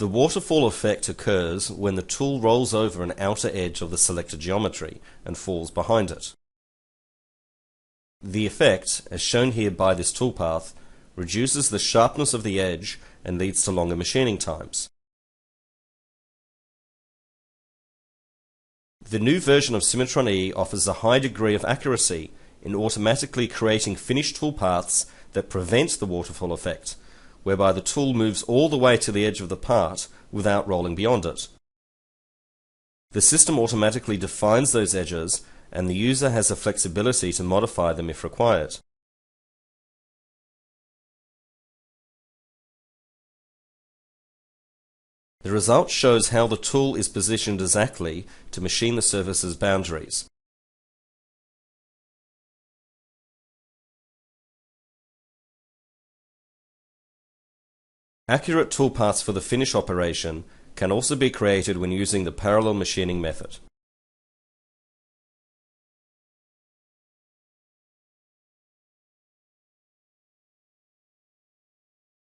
The waterfall effect occurs when the tool rolls over an outer edge of the selected geometry and falls behind it. The effect, as shown here by this toolpath, reduces the sharpness of the edge and leads to longer machining times. The new version of CimatronE offers a high degree of accuracy in automatically creating finished toolpaths that prevent the waterfall effect, whereby the tool moves all the way to the edge of the part without rolling beyond it. The system automatically defines those edges, and the user has the flexibility to modify them if required. The result shows how the tool is positioned exactly to machine the surface's boundaries. Accurate toolpaths for the finish operation can also be created when using the parallel machining method.